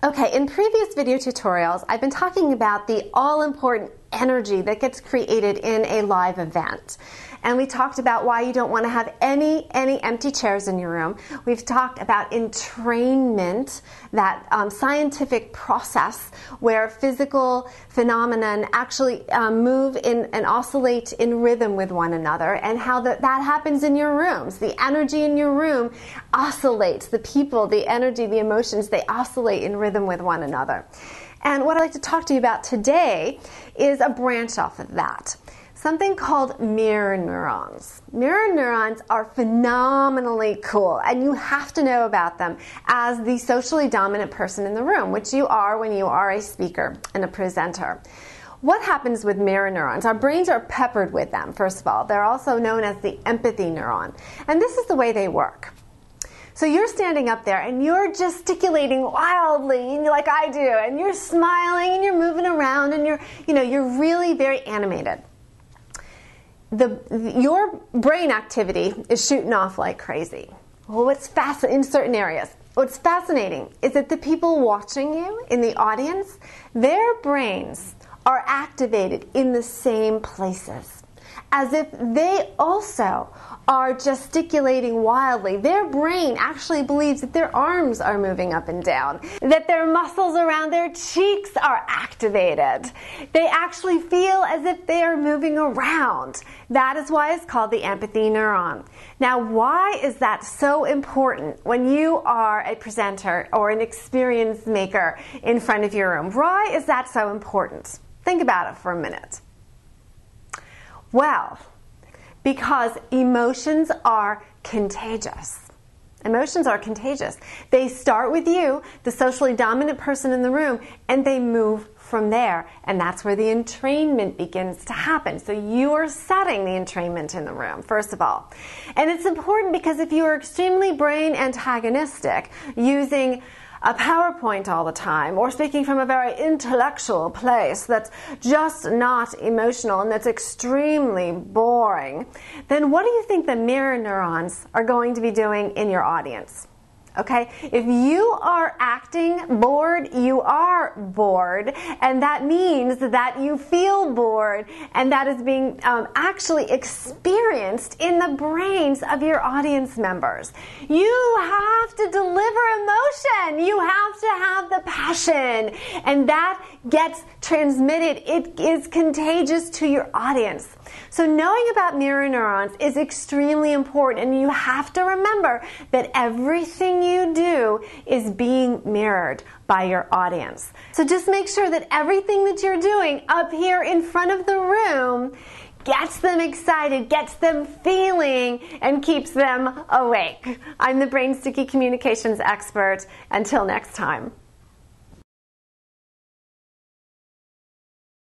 Okay, in previous video tutorials, I've been talking about the all-important energy that gets created in a live event. And we talked about why you don't want to have any empty chairs in your room. We've talked about entrainment, that scientific process where physical phenomenon actually move in and oscillate in rhythm with one another, and how that happens in your rooms. The energy in your room oscillates. The people, the energy, the emotions, they oscillate in rhythm with one another. And what I'd like to talk to you about today is a branch off of that. Something called mirror neurons. Mirror neurons are phenomenally cool, and you have to know about them as the socially dominant person in the room, which you are when you are a speaker and a presenter. What happens with mirror neurons? Our brains are peppered with them, first of all. They're also known as the empathy neuron. And this is the way they work. So you're standing up there and you're gesticulating wildly, like I do, and you're smiling and you're moving around and you're really very animated. Your brain activity is shooting off like crazy. Well, what's fascinating in certain areas? What's fascinating is that the people watching you in the audience, their brains are activated in the same places, as if they also are gesticulating wildly. Their brain actually believes that their arms are moving up and down, that their muscles around their cheeks are activated. They actually feel as if they are moving around. That is why it's called the empathy neuron. Now, why is that so important when you are a presenter or an experience maker in front of your room? Why is that so important? Think about it for a minute. Well, because emotions are contagious. Emotions are contagious. They start with you, the socially dominant person in the room, and they move from there. And that's where the entrainment begins to happen. So you are setting the entrainment in the room, first of all. And it's important because if you are extremely brain antagonistic, using a PowerPoint all the time, or speaking from a very intellectual place that's just not emotional and that's extremely boring, then what do you think the mirror neurons are going to be doing in your audience? Okay, if you are acting bored, you are bored, and that means that you feel bored, and that is being actually experienced in the brains of your audience members. You have to deliver emotion. You have to have the passion, and that gets transmitted. It is contagious to your audience. So knowing about mirror neurons is extremely important, and you have to remember that everything you do is being mirrored by your audience. So just make sure that everything that you're doing up here in front of the room gets them excited, gets them feeling, and keeps them awake. I'm the Brain Sticky Communications expert. Until next time.